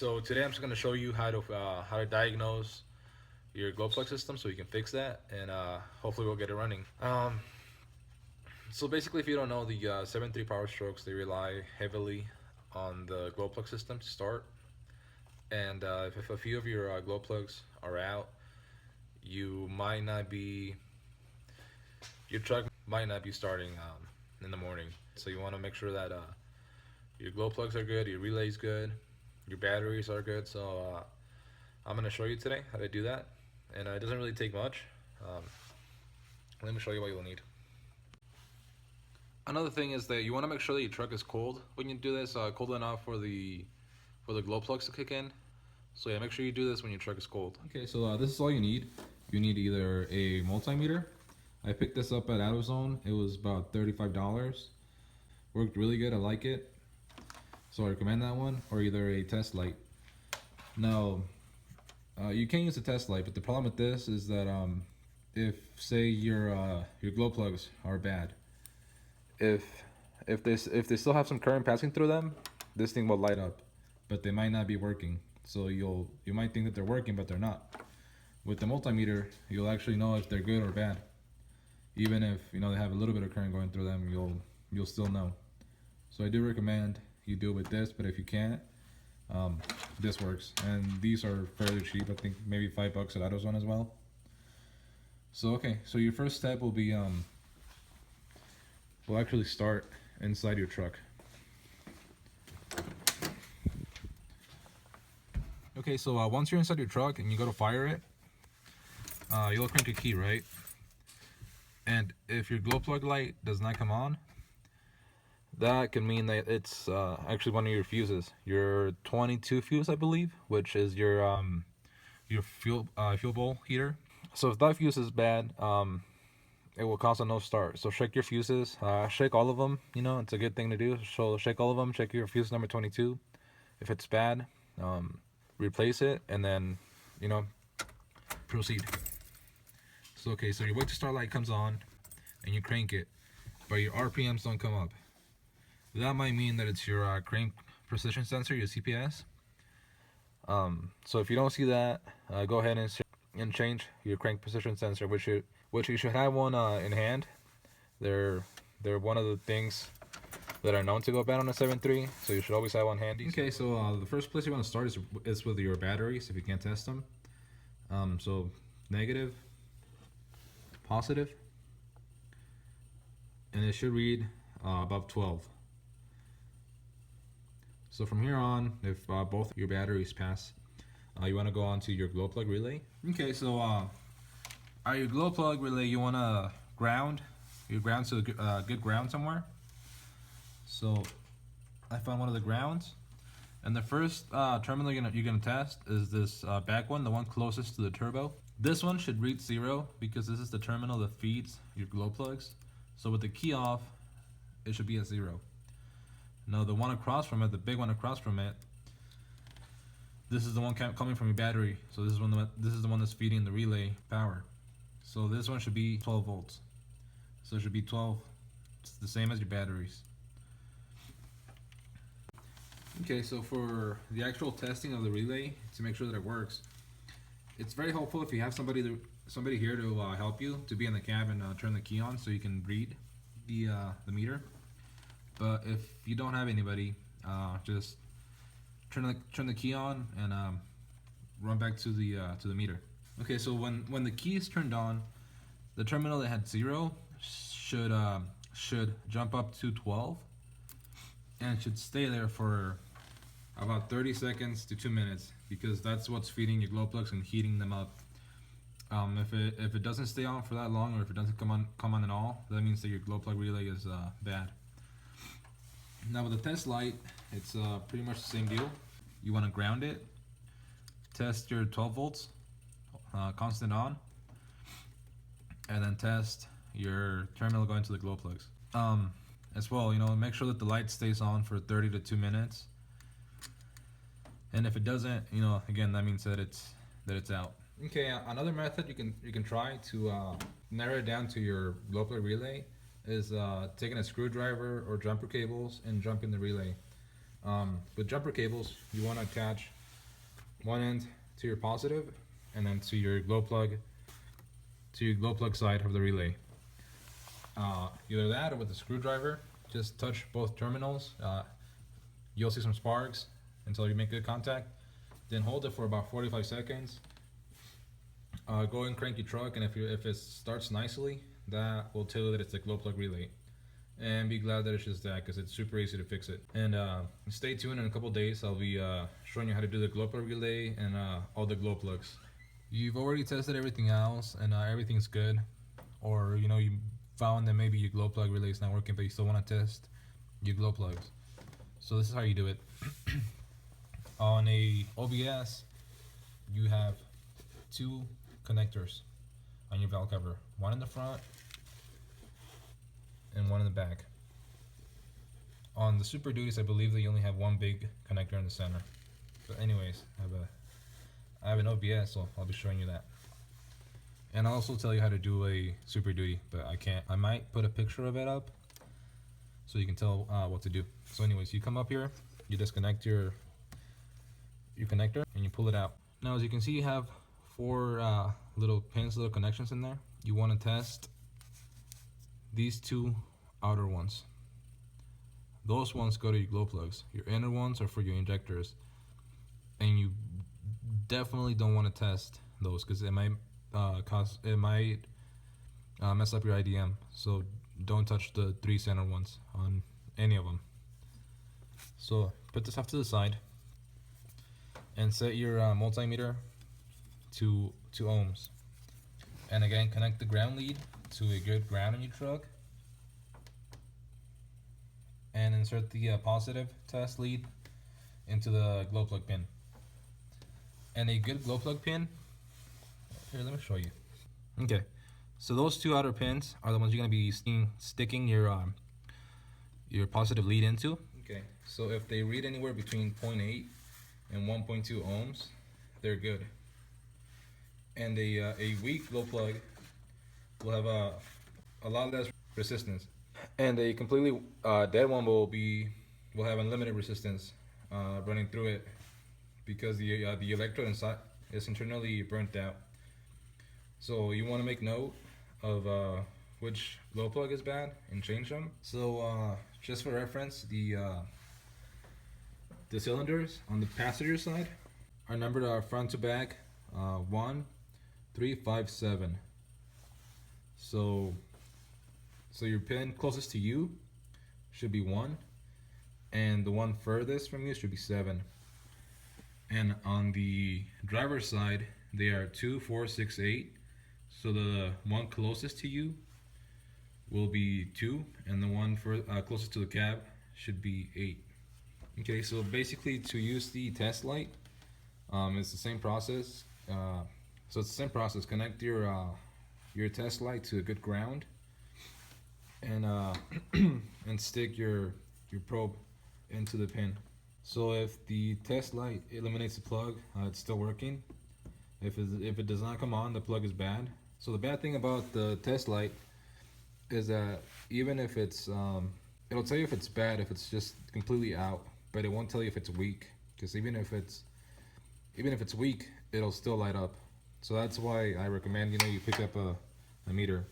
So today I'm just gonna show you how to diagnose your glow plug system so you can fix that, and hopefully we'll get it running. So basically, if you don't know, the 7.3 Powerstrokes, they rely heavily on the glow plug system to start, and if a few of your glow plugs are out, you might not be your truck might not be starting in the morning. So you want to make sure that your glow plugs are good, your relay's good, your batteries are good. So I'm gonna show you today how to do that, and it doesn't really take much. Um, Let me show you what you'll need. Another thing is that you want to make sure that your truck is cold when you do this, cold enough for the glow plugs to kick in. So yeah, make sure you do this when your truck is cold. Okay, so this is all you need. You need either a multimeter. I picked this up at AutoZone. It was about $35. Worked really good. I like it, so I recommend that one. Or either a test light. Now, you can use a test light, but the problem with this is that if say your glow plugs are bad, if they still have some current passing through them, this thing will light up, but they might not be working. So you might think that they're working, but they're not. With the multimeter, you'll actually know if they're good or bad. Even if they have a little bit of current going through them, you'll still know. So I do recommend you do it with this, but if you can't, this works. And these are fairly cheap. I think maybe $5 at AutoZone as well. So okay, so your first step will be we'll actually start inside your truck. Okay, so once you're inside your truck and you go to fire it, you'll crank a key, right? And if your glow plug light does not come on, that can mean that it's actually one of your fuses, your 22 fuse, I believe, which is your fuel bowl heater. So if that fuse is bad, it will cause a no start. So shake your fuses, shake all of them. It's a good thing to do. So shake all of them. Check your fuse number 22. If it's bad, replace it, and then proceed. So okay, so your wait to start light comes on, and you crank it, but your RPMs don't come up. That might mean that it's your crank precision sensor, your CPS. So if you don't see that, go ahead and change your crank precision sensor, which you should have one in hand. They're one of the things that are known to go bad on a 7.3, so you should always have one handy. Okay, so the first place you want to start is with your batteries if you can't test them. So negative, positive, and it should read above 12. So from here on, if both your batteries pass, you want to go on to your glow plug relay. Okay, so your glow plug relay, you want to ground your ground to a good ground somewhere. So I found one of the grounds, and the first terminal you're gonna test is this back one, the one closest to the turbo. This one should read 0 because this is the terminal that feeds your glow plugs. So with the key off, it should be at 0. Now the one across from it, the big one across from it, this is the one coming from your battery. So this is the one that's feeding the relay power. So this one should be 12 volts. So it should be 12. It's the same as your batteries. Okay, so for the actual testing of the relay to make sure that it works, it's very helpful if you have somebody here to help you, to be in the cab and turn the key on so you can read the meter. But if you don't have anybody, just turn the key on and run back to the meter. Okay, so when the key is turned on, the terminal that had 0 should jump up to 12, and it should stay there for about 30 seconds to 2 minutes, because that's what's feeding your glow plugs and heating them up. If it doesn't stay on for that long, or if it doesn't come on at all, that means that your glow plug relay is bad. Now with the test light, it's pretty much the same deal. You want to ground it, test your 12 volts, constant on, and then test your terminal going to the glow plugs. As well, make sure that the light stays on for 30 to 2 minutes. And if it doesn't, again, that means that it's out. Okay, another method you can try to narrow it down to your glow plug relay is taking a screwdriver or jumper cables and jumping the relay. With jumper cables, you want to attach one end to your positive, and then to your glow plug side of the relay. Either that or with a screwdriver, just touch both terminals. You'll see some sparks until you make good contact. Then hold it for about 45 seconds. Go and crank your truck, and if it starts nicely, that will tell you that it's the glow plug relay. And be glad that it's just that, because it's super easy to fix it. And stay tuned. In a couple days I'll be showing you how to do the glow plug relay and all the glow plugs. You've already tested everything else and everything's good, or you found that maybe your glow plug relay is not working, but you still want to test your glow plugs. So this is how you do it. On a OBS, you have two connectors on your valve cover, one in the front and one in the back. On the Super Duties, I believe that you only have one big connector in the center. But anyways, I have an OBS, so I'll be showing you that. And I'll also tell you how to do a Super Duty, but I can't. I might put a picture of it up so you can tell what to do. So anyways, you come up here, you disconnect your connector, and you pull it out. Now, as you can see, you have four little pins, little connections in there. You want to test these two outer ones. Those ones go to your glow plugs. Your inner ones are for your injectors, and you definitely don't want to test those because it might mess up your IDM. So don't touch the three center ones on any of them. So put this off to the side and set your multimeter to 2 ohms. And again, connect the ground lead to a good ground in your truck, and insert the positive test lead into the glow plug pin. And a good glow plug pin, here, let me show you. Okay, so those two outer pins are the ones you're going to be sticking your positive lead into. Okay, so if they read anywhere between 0.8 and 1.2 ohms, they're good. And a weak glow plug will have a lot less resistance, and a completely dead one will have unlimited resistance running through it, because the electrode inside is internally burnt out. So you want to make note of which glow plug is bad and change them. So just for reference, the cylinders on the passenger side are numbered front to back 1, 3, 5, 7. So your pin closest to you should be 1, and the one furthest from you should be 7. And on the driver's side, they are 2, 4, 6, 8. So the one closest to you will be 2, and the one closest to the cab should be 8. Okay, so basically, to use the test light, it's the same process. So it's the same process. Connect your test light to a good ground, and and stick your probe into the pin. So if the test light eliminates the plug, it's still working. If it does not come on, the plug is bad. So the bad thing about the test light is that even if it's it'll tell you if it's bad if it's just completely out, but it won't tell you if it's weak, because even if it's weak, it'll still light up. So that's why I recommend you pick up a meter.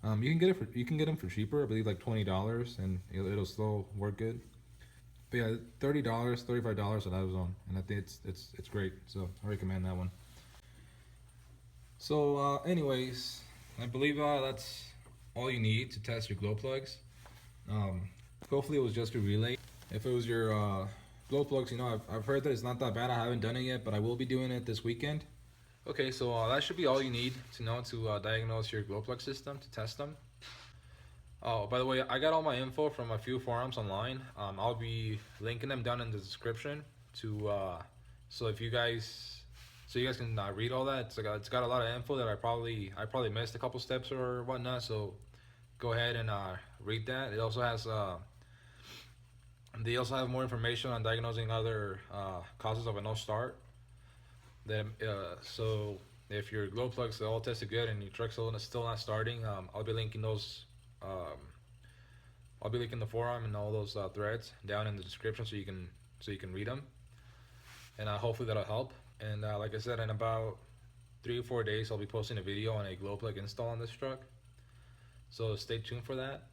You can get them for cheaper, I believe like $20, and it'll still work good. But yeah, $30, $35 at Amazon, and I think it's great. So I recommend that one. So anyways, I believe that's all you need to test your glow plugs. Hopefully it was just a relay. If it was your glow plugs, I've heard that it's not that bad. I haven't done it yet, but I will be doing it this weekend. Okay, so that should be all you need to know to diagnose your glow plug system, to test them. Oh, by the way, I got all my info from a few forums online. I'll be linking them down in the description so you guys can read all that. It's got a lot of info that I probably missed a couple steps or whatnot. So go ahead and read that. It also has they also have more information on diagnosing other causes of a no start. So if your glow plugs are all tested good and your truck's still not starting, I'll be linking those. I'll be linking the forum and all those threads down in the description so you can read them, and hopefully that'll help. And like I said, in about 3 or 4 days, I'll be posting a video on a glow plug install on this truck. So stay tuned for that.